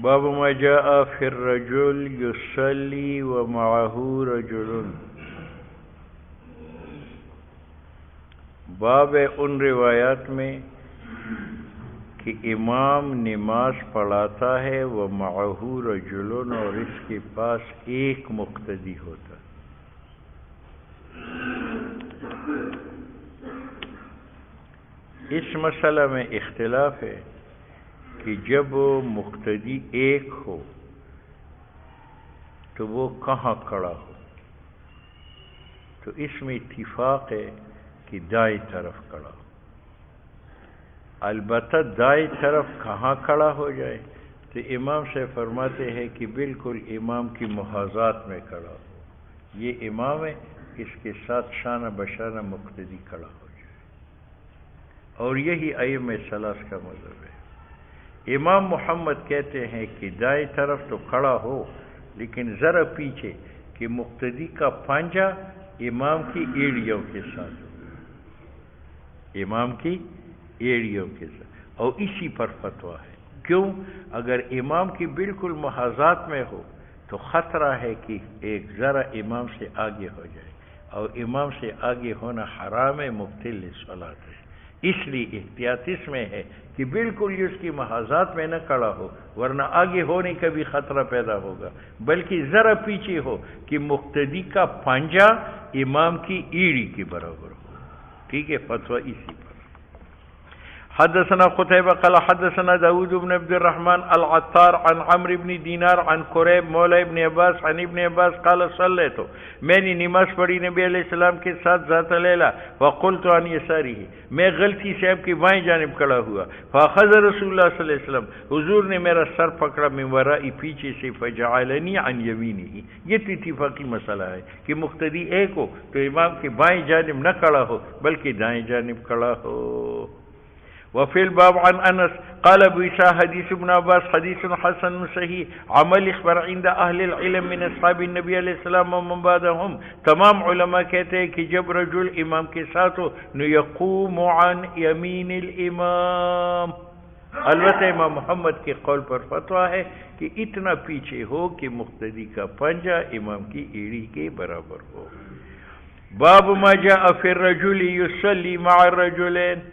باب ما جاء في الرجل يصلي ومعه رجل، باب ان روایات میں کہ امام نماز پڑھاتا ہے ومعه رجل، اور اس کے پاس ایک مقتدی ہوتا ہے۔ اس مسئلہ میں اختلاف ہے کہ جب مقتدی ایک ہو تو وہ کہاں کھڑا ہو، تو اس میں اتفاق ہے کہ دائیں طرف کھڑا ہو۔ البتہ دائیں طرف کہاں کھڑا ہو جائے تو امام سے فرماتے ہیں کہ بالکل امام کی محاذات میں کھڑا ہو، یہ امام ہے، اس کے ساتھ شانہ بشانہ مقتدی کھڑا ہو جائے، اور یہی ائمہ ثلاث کا مذہب ہے۔ امام محمد کہتے ہیں کہ دائیں طرف تو کھڑا ہو لیکن ذرا پیچھے، کہ مقتدی کا پنجہ امام کی ایڑیوں کے ساتھ ہو، امام کی ایڑیوں کے ساتھ، اور اسی پر فتویٰ ہے۔ کیوں؟ اگر امام کی بالکل محاذات میں ہو تو خطرہ ہے کہ ایک ذرا امام سے آگے ہو جائے، اور امام سے آگے ہونا حرام ہے، مبطل صلاۃ ہے۔ اس لیے احتیاط اس میں ہے کہ بالکل اس کی محاذات میں نہ کھڑا ہو، ورنہ آگے ہونے کا بھی خطرہ پیدا ہوگا، بلکہ ذرا پیچھے ہو کہ مقتدی کا پنجہ امام کی ایڑی کے برابر ہو۔ ٹھیک ہے، فتویٰ اسی پر۔ حدثنا قتيبة قال حدثنا داود بن عبد الرحمن العطار عن عمرو بن دینار عن قریب مولى ابن عباس عن ابن عباس قال صلیت، میں نے نماز پڑھی نبی علیہ السلام کے ساتھ ذات لیلہ، فقلت عن یسارہ، میں غلطی سے آپ کی بائیں جانب کھڑا ہوا، فاخذ رسول اللہ صلی اللہ علیہ وسلم، حضور نے میرا سر پکڑا، من ورائی پیچھے سے، فجعلنی عن یمینہ۔ یہ تو اتفاقی مسئلہ ہے کہ مقتدی ایک ہو تو امام کی بائیں جانب نہ کھڑا ہو بلکہ دائیں جانب کھڑا ہو۔ وفي الباب عن انس قال ابو عيسى حديث ابن عباس حديث حسن صحيح، عمل اخبر عند اهل العلم من اصحاب النبي علیہ السلام ومن بعدهم، تمام علماء کہتے ہیں کہ جب رجل امام کے ساتھ ہو یقوم عن یمین الامام، البتہ امام محمد کے قول پر فتویٰ ہے کہ اتنا پیچھے ہو کہ مقتدی کا پنجہ امام کی ایڑی کے برابر ہو۔ باب ما جاء في الرجل يصلي مع الرجلين،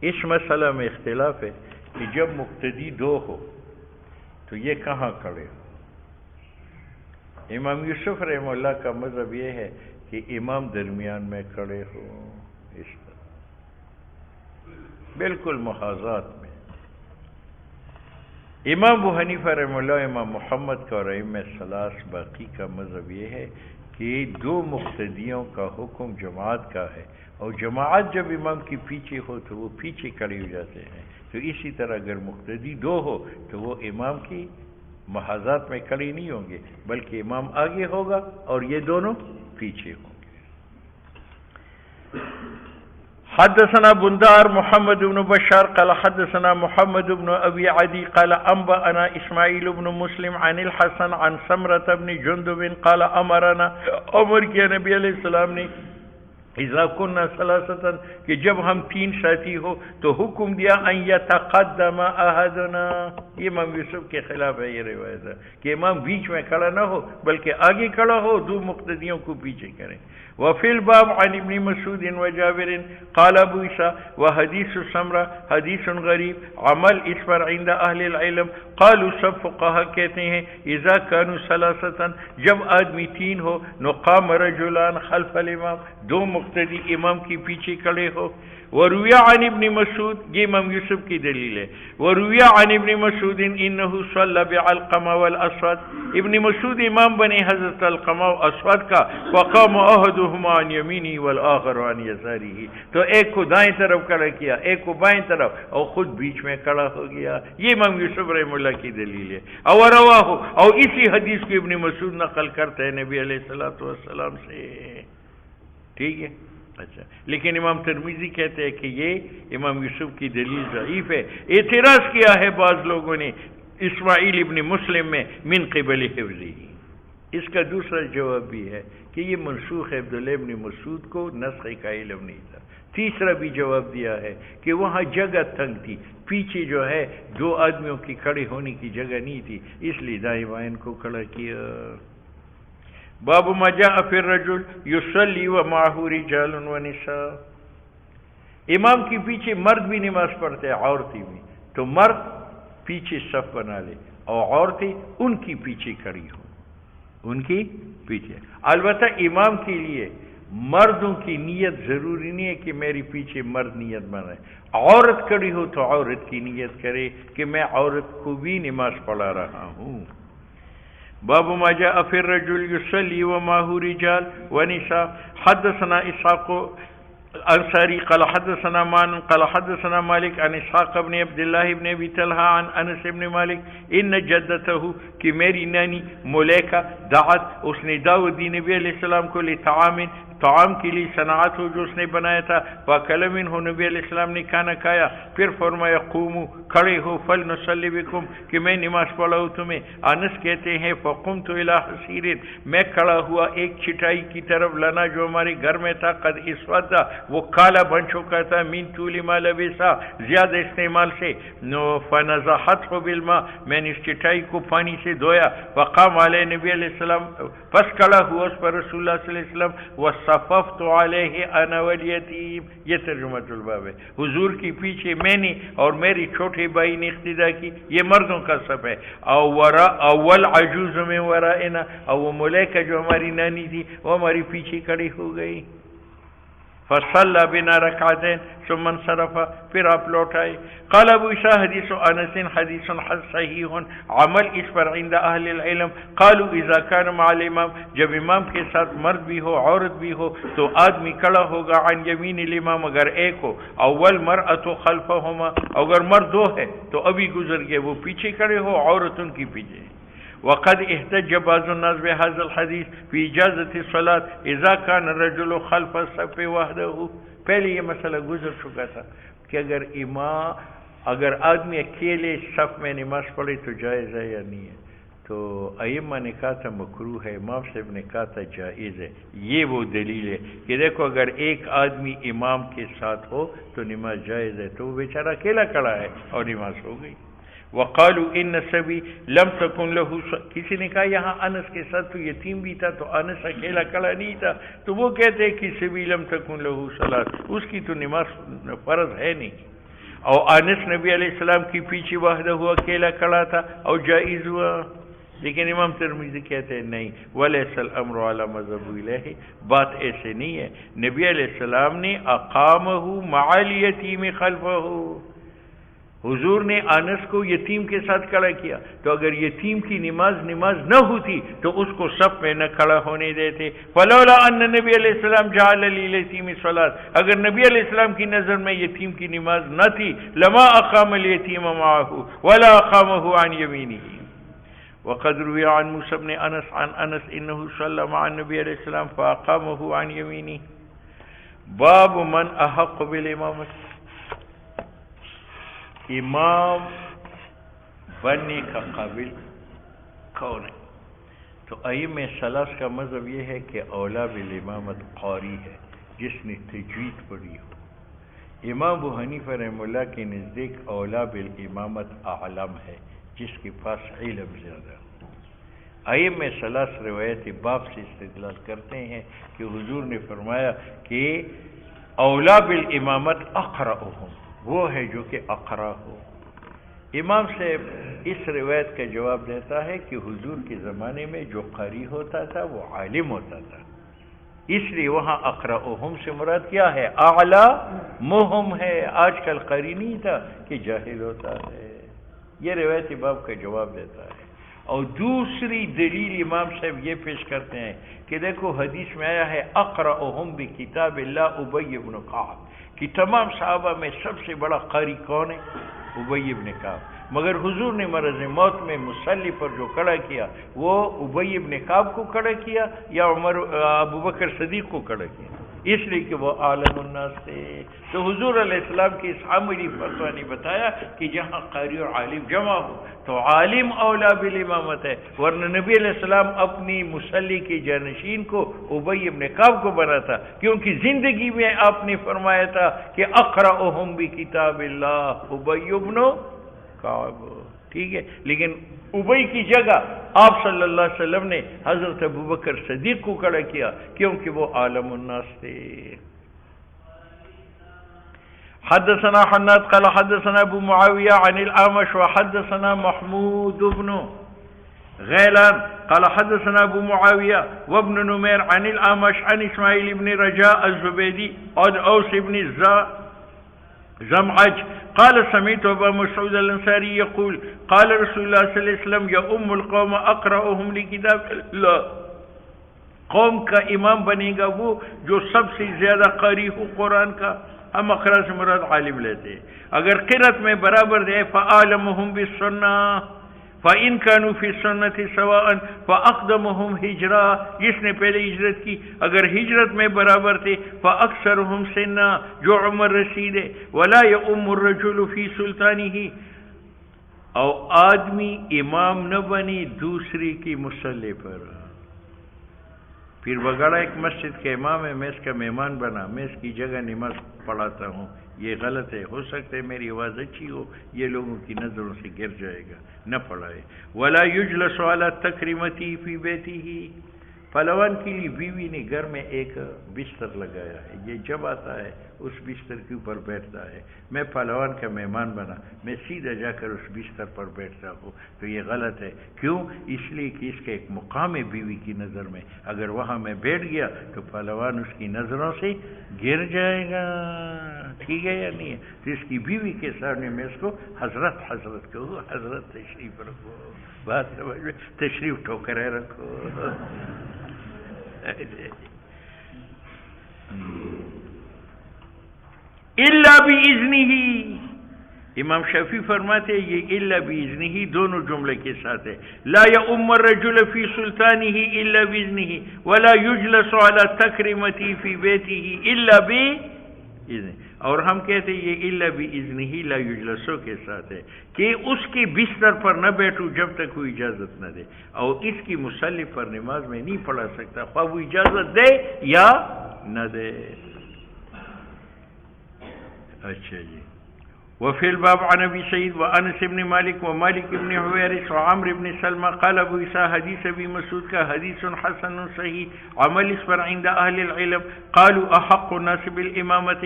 اس مسئلہ میں اختلاف ہے کہ جب مقتدی دو ہو تو یہ کہاں کھڑے ہو۔ امام یوسف رحمہ اللہ کا مذہب یہ ہے کہ امام درمیان میں کھڑے ہو، اس طرح بالکل محاذات میں۔ امام ابو حنیفہ رحمہ اللہ، امام محمد کا اور ائمہ ثلاث باقی کا مذہب یہ ہے کہ دو مقتدیوں کا حکم جماعت کا ہے، اور جماعت جب امام کی پیچھے ہو تو وہ پیچھے کھڑے ہو جاتے ہیں، تو اسی طرح اگر مقتدی دو ہو تو وہ امام کی محاذات میں کھڑے نہیں ہوں گے بلکہ امام آگے ہوگا اور یہ دونوں پیچھے ہوں گے۔ حدثنا بندار محمد بن بشار قال حدثنا محمد بن ابي عدي قال انبأنا اسماعيل بن مسلم عن الحسن عن سمرة بن جندب قال امرنا، امر کیا نبی علیہ السلام نے، اذا كنا ثلاثة، کہ جب ہم تین ساتھی ہو تو حکم دیا ان يتقدم احدنا، یہ امام یوسف کے خلاف ہے یہ روایت ہے کہ امام بیچ میں کھڑا نہ ہو بلکہ آگے کھڑا ہو، دو مقتدیوں کو پیچھے کریں۔ وفي الباب عن ابن مسعود وجابر قال ابو عيسى وحديث سمرہ حدیث غریب، عمل اس پر عند اہل العلم، قالوا سب فقہا کہتے ہیں اذا كانوا ثلاثة، جب آدمی تین ہو، نقام رجلان خلف الامام، دو مقتدی امام کی پیچھے کھڑے ہو۔ وروی عن ابن مسعود، یہ امام یوسف کی دلیل ہے، وروی عن ابن مسعود انه صلى بعلقمہ والاسود، ابن مسعود امام بنے حضرت علقمہ و اسود کا، وقام احدهما عن یمینہ والآخر عن یسارہ، تو ایک کو دائیں طرف کھڑا کیا، ایک کو بائیں طرف، اور خود بیچ میں کھڑا ہو گیا۔ یہ امام یوسف رحمہ اللہ کی دلیل ہے۔ اور رواہ، اور اسی حدیث کو ابن مسعود نقل کرتے ہیں نبی علیہ الصلوۃ والسلام سے۔ ٹھیک ہے، اچھا، لیکن امام ترمذی کہتے ہیں کہ یہ امام یوسف کی دلیل ضعیف ہے۔ اعتراض کیا ہے بعض لوگوں نے اسماعیل ابن مسلم میں من قبل حفظی، اس کا دوسرا جواب بھی ہے کہ یہ منسوخ ہے، عبداللہ ابن مسعود کو نسخ کا علم نہیں تھا۔ تیسرا بھی جواب دیا ہے کہ وہاں جگہ تنگ تھی، پیچھے جو ہے دو آدمیوں کی کھڑے ہونے کی جگہ نہیں تھی، اس لیے دائیں بائیں کو کھڑا کیا۔ باب ما جاء فی الرجل یصلی ومعه رجال ونساء، امام کے پیچھے مرد بھی نماز پڑھتے ہیں، عورتیں بھی، تو مرد پیچھے صف بنا لے اور عورتیں ان کی پیچھے کھڑی ہوں، ان کی پیچھے۔ البتہ امام کے لیے مردوں کی نیت ضروری نہیں ہے کہ میری پیچھے مرد نیت بنائے، عورت کھڑی ہو تو عورت کی نیت کرے کہ میں عورت کو بھی نماز پڑھا رہا ہوں۔ باب ما جاء في الرجل يصلي ومعه رجال ونساء، حدثنا اسحاق الانصاري قال حدثنا مان قال حدثنا مالك عن اسحاق بن عبد الله بن ابي طلحه عن انس بن مالك ان جدته کہ میری نانی ملیکہ دعت، اس نے دعوت دی نبی علیہ السلام کو لطعام، طعام کے لیے صنعت ہو جو اس نے بنایا تھا، وَأَكَلَ مِنْهُ، نبی علیہ السلام نے کھانا کھایا، پھر فرمایا قوموا، کھڑے ہو، فَلْنُصَلِّ بِكُمْ، کہ میں نماز پڑھاؤں تمہیں۔ انس کہتے ہیں فَقُمْتُ إِلَىٰ حَصِيرٍ، میں کھڑا ہوا ایک چٹائی کی طرف، لنا جو ہمارے گھر میں تھا، قد اسود، وہ کالا بن چکا تھا، من طول ما لبسا، زیادہ استعمال سے، فَنَزَحَتْهُ بِالْمَاء، میں نے اس چٹائی کو پانی سے دھویا، وقام علیہ، نبی علیہ السلام پس کھڑا ہوا اس پر رسول اللہ صلی اللہ علیہ وسلم، صففت علیہ انا والیتیم، یہ ترجمہ الباب ہے، حضور کی پیچھے میں نے اور میری چھوٹے بھائی نے اقتدا کی، یہ مردوں کا صف ہے۔ اول عجوز میں ورائنا، اور وہ ملیکہ جو ہماری نانی تھی وہ ہماری پیچھے کھڑی ہو گئی۔ فصلى بنا ركعتين ثم انصرف، پھر آپ لوٹ آئے۔ قال ابو عيسى حدیث انس حدیث صحیح عمل اس پر عند اہل العلم، قالوا اذا كان مع الامام، جب امام کے ساتھ مرد بھی ہو عورت بھی ہو تو آدمی کھڑا ہوگا عن یمین الامام اگر ایک ہو، اول مرأة خلفهما، اگر مرد دو ہے تو ابھی گزر گئے وہ پیچھے کھڑے ہو، عورت ان کی پیچھے۔ وقد احتج بعض الناس بهذا الحديث في اجازة الصلاة اذا كان الرجل خلف الصف وحده، پہلے یہ مسئلہ گزر چکا تھا کہ اگر آدمی اکیلے صف میں نماز پڑھے تو جائز ہے یا نہیں ہے، تو ائمہ نے کہا تھا مکروہ ہے، امام صاحب نے کہا تھا جائز ہے۔ یہ وہ دلیل ہے کہ دیکھو اگر ایک آدمی امام کے ساتھ ہو تو نماز جائز ہے، تو وہ بیچارہ اکیلا کھڑا ہے اور نماز ہو گئی۔ وقالوا ان سبی لم تکن له، کسی نے کہا یہاں انس کے ساتھ تو یتیم بھی تھا، تو انس اکیلا کھڑا نہیں تھا، تو وہ کہتے ہیں کہ سبی لم تکن له صلاۃ، اس کی تو نماز فرض ہے نہیں، اور انس نبی علیہ السلام کی پیچھے وحدہ ہوا اکیلا کھڑا تھا اور جائز ہوا۔ لیکن امام ترمذی کہتے ہیں نہیں، ولیس الامر علی مذهب الیہ، بات ایسے نہیں ہے، نبی علیہ السلام نے اقامہ مع الیتیم خلفہ، حضور نے انس کو یتیم کے ساتھ کھڑا کیا، تو اگر یتیم کی نماز نہ ہوتی تو اس کو صف میں نہ کھڑا ہونے دیتے۔ فلولا ان نبی علیہ السلام جعل للیتیم صلاۃ، اگر نبی علیہ السلام کی نظر میں یتیم کی نماز نہ تھی، لما اقام الیتیم معه ولا اقامه عن یمینہ۔ وقد روی عن موسی بن انس عن انس انه صلى مع النبي علیہ السلام فاقامه عن یمینہ۔ باب من احق بالامامۃ، امام بننے کا قابل کون ہے؟ تو ائمہ ثلاث کا مذہب یہ ہے کہ اولا بالامامت قاری ہے، جس نے تجوید پڑھی ہو۔ امام ابو حنیفہ رحمہ اللہ کے نزدیک اولا بالامامت عالم ہے، جس کے پاس علم زیادہ ہو۔ ائمہ ثلاث روایت باب سے استدلال کرتے ہیں کہ حضور نے فرمایا کہ اولا بالامامت اقرأہم، وہ ہے جو کہ اقرا ہو۔ امام صاحب اس روایت کا جواب دیتا ہے کہ حضور کے زمانے میں جو قاری ہوتا تھا وہ عالم ہوتا تھا، اس لیے وہاں اقرأہم سے مراد کیا ہے؟ اعلمہم ہے، آج کل قاری نہیں تھا کہ جاہل ہوتا ہے۔ یہ روایت باب کا جواب دیتا ہے۔ اور دوسری دلیل امام صاحب یہ پیش کرتے ہیں کہ دیکھو حدیث میں آیا ہے اقرأہم بکتاب اللہ ابی بن کعب، کہ تمام صحابہ میں سب سے بڑا قاری کون ہے؟ ابی بن کعب، مگر حضور نے مرض موت میں مصلی پر جو کھڑا کیا وہ ابی بن کعب کو کھڑا کیا یا ابو بکر صدیق کو کھڑا کیا؟ اس لیے کہ وہ عالم الناس تھے. تو حضور علیہ السلام کی اس عملی فتویٰ نے بتایا کہ جہاں قاری اور عالم جمع ہو تو عالم اولا بالامامت ہے، ورنہ نبی علیہ السلام اپنی مصلی کے جانشین کو ابی ابن کعب کو بنا تھا، کیونکہ زندگی میں آپ نے فرمایا تھا کہ اقرأہم بکتاب اللہ ابی ابن کعب. ٹھیک ہے، لیکن ابی کی جگہ آپ صلی اللہ علیہ وسلم نے حضرت ابوبکر صدیق کو کھڑا کیا کیونکہ وہ عالم الناس تھے. حدثنا حناد قال حدثنا ابو معاویہ عن الاعمش وحدثنا محمود بن غیلان قال حدثنا ابو معاویہ وابن نمیر عن الاعمش عن اسماعیل بن رجاء الزبیدی عن اوس بن زمعج قال سمعت ابا مسعود الانصاری يقول قال رسول الله صلی اللہ علیہ وسلم يؤم القوم اقرأهم لکتاب اللہ، قوم کا امام بنے گا وہ جو سب سے زیادہ قاری ہو قرآن کا. ہم اقرا سے مراد عالم لیتے ہیں. اگر قرأت میں برابر دے فعالمهم بالسنہ فَإِن كَانُوا فِي السُّنَّةِ سَوَاءً فَأَقْدَمُهُمْ ہجرہ، جس نے پہلے ہجرت کی اگر ہجرت میں برابر تھے فَأَكْثَرُهُمْ سِنًّا، جو عمر رسید ہے. وَلَا يَؤُمُّ الرَّجُلُ فِي سُلْطَانِهِ، اور آدمی امام نہ بنی دوسری کی مصلی پر. پھر بگڑا ایک مسجد کا امام ہے، میں اس کا مہمان بنا، میں اس کی جگہ نماز پڑھاتا ہوں، یہ غلط ہے. ہو سکتا ہے میری آواز اچھی ہو، یہ لوگوں کی نظروں سے گر جائے گا، نہ پڑھائے. وَلَا يُجْلَسُ عَلَى تَكْرِمَتِهِ فِي بَيْتِهِ، پہلوان کے لیے بیوی نے گھر میں ایک بستر لگایا ہے، یہ جب آتا ہے اس بستر کے اوپر بیٹھتا ہے. میں پہلوان کا مہمان بنا، میں سیدھا جا کر اس بستر پر بیٹھتا ہوں، تو یہ غلط ہے. کیوں؟ اس لیے کہ اس کا ایک مقام ہے بیوی کی نظر میں. اگر وہاں میں بیٹھ گیا تو پہلوان اس کی نظروں سے گر جائے گا. ٹھیک ہے یا نہیں ہے؟ تو اس کی بیوی کے سامنے میں اس کو حضرت حضرت کہوں، حضرت تشریف رکھو، بات سمجھ میں، تشریف ٹھوکرے رکھو. الا باذنہ، امام شافعی فرماتے ہیں یہ الا باذنہ دونوں جملے کے ساتھ ہے. لا یؤم الرجل فی سلطانہ الا باذنہ ولا یجلس علی تکرمتہ فی بیتہ الا باذنہ. اور ہم کہتے ہیں یہ الا باذنہ لا یجلسو کے ساتھ ہے کہ اس کی بستر پر نہ بیٹھو جب تک کوئی اجازت نہ دے، اور اس کی مصلی پر نماز میں نہیں پڑھا سکتا خواہ وہ اجازت دے یا نہ دے. اچھا جی. وفي الباب عن ابي سعيد وانس بن مالك ومالك بن حويرث وعمرو بن سلمى قال ابو عيسى حديث ابي مسعود کا حدیث حسن صحیح عمل اس پر عند اهل العلم قالوا احق الناس بالامامت،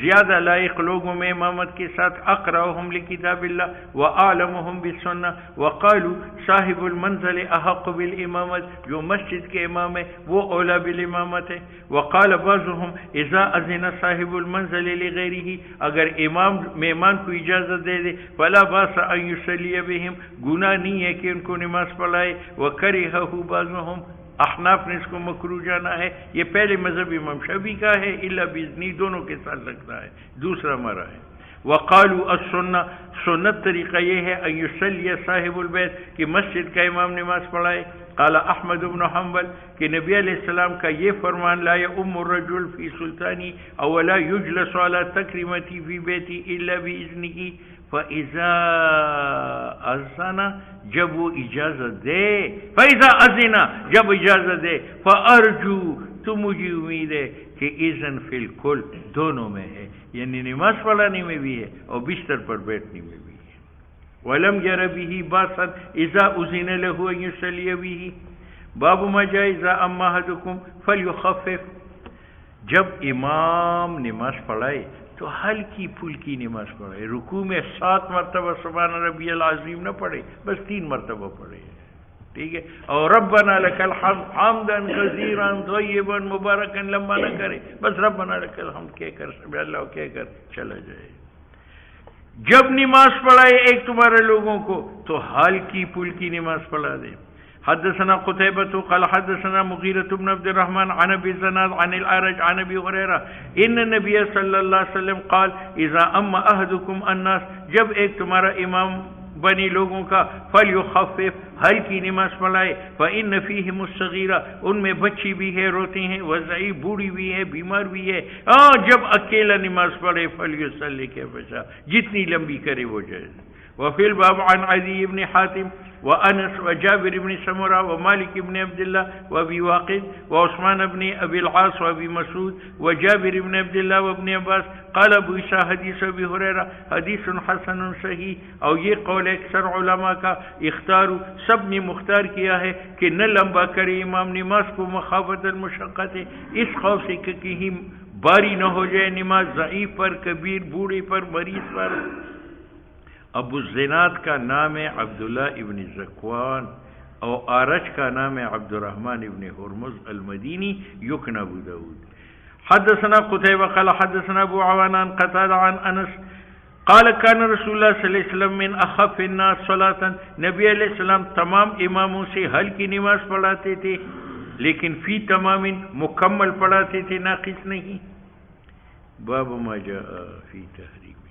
زیادہ لائق لوگوں میں امامت کے ساتھ اقرأهم لکتاب اللہ واعلمهم بالسنہ. وقالوا صاحب المنزل احق بالامامت، جو مسجد کے امام ہے وہ اولا بالامامت ہے. وقال بعضهم اذا اذن صاحب المنزل لغيره، اگر امام مہمان کو اجازت دے دے فلا باس ان یصلی بہم، گناہ نہیں ہے کہ ان کو نماز پڑھائے. وکرہہ بعضهم، احناف نے اس کو مکروہ جانا ہے. یہ پہلے مذہب امام شافعی کا ہے، الا باذنی دونوں کے ساتھ لگتا ہے. دوسرا مرا ہے. وقالوا السنہ، سنت طریقہ یہ ہے ان یصلی صاحب البیت کہ مسجد کا امام نماز پڑھائے. قال احمد بن حنبل کہ نبی علیہ السلام کا یہ فرمان لا یؤم الرجل فی سلطانی او لا یجلس علی تکریمتی فی بیتی الا باذنہ. فاذا اذن، جب وہ اجازت دے، فاذا اذن جب اجازت دے، فارجو تو مجھے امید ہے کہ اذن فی الکل دونوں میں ہے، یعنی نماز پڑھانے میں بھی ہے اور بستر پر بیٹھنے میں بھی ہے. وَلَمْ يَرَ بِهِ بَأْسًا إِذَا أُذِنَ لَهُ أَن يُصَلِّيَ بِهِ. باب ما جاء إِذَا أَمَّا أَحَدُكُمْ فَلْيُخَفِّفْ، جب امام نماز پڑھائے تو ہلکی پھلکی نماز پڑھائے. رکوع میں 7 مرتبہ سبحان ربی العظیم نہ پڑھے، بس 3 مرتبہ پڑھے. ٹھیک ہے. اور ربنا لک الحمد حمدا کثیرا طیبا مبارکا لمبا نہ کرے، بس ربنا لک الحمد کہہ کر سبحان اللہ کہہ کر چلا جائے. جب نماز پڑھائے ایک تمہارے لوگوں کو تو ہلکی پھلکی نماز پڑھا دے. حدثنا قتيبة قال حدثنا مغيرة بن عبد الرحمن عن ابي الزناد عن الاعرج عن ابي هريرة ان النبي صلی اللہ علیہ وسلم قال اذا اما احدكم الناس، جب ایک تمہارا امام بنی لوگوں کا فلیخفف ہلکی نماز پڑھائے، فإن فیہم الصغیرہ ان میں بچی بھی ہے روتی ہیں، وضعیف بوڑھی بھی ہے بیمار بھی ہے، جب اکیلا نماز پڑھے فلیصلی کیف شاء جتنی لمبی کرے وہ جائز۔ وفی الباب عن عدی بن حاتم وانس وجابر بن سمرہ ومالک بن عبد اللہ وابی واقد وعثمان بن ابی العاص وابی مسعود وجابر بن عبد اللہ وابن عباس قال ابو عیسیٰ حدیث ابی ہریرہ حدیث حسن صحیح۔ اور یہ قول اکثر علماء کا اختارو سب نے مختار کیا ہے کہ نہ لمبا کرے امام نماز کو مخافت المشقت، اس خوف سے کہ کہیں باری نہ ہو جائے نماز ضعیف پر، کبیر بوڑھے پر، مریض پر۔ ابو الزناد کا نام ہے عبداللہ ابن زکوان اور آرج کا نام ہے عبد الرحمن ابن ہرمز المدینی یکن ابو داود۔ حدثنا قتیبہ قال حدثنا ابو عوان عن قتادہ عن انس قال كان رسول اللہ صلی اللہ علیہ وسلم من اخف الناس صلاۃ، نبی علیہ السلام تمام اماموں سے ہلکی نماز پڑھاتے تھے لیکن فی تمام مکمل پڑھاتے تھے، ناقص نہیں۔ باب ما جاء فی تحریم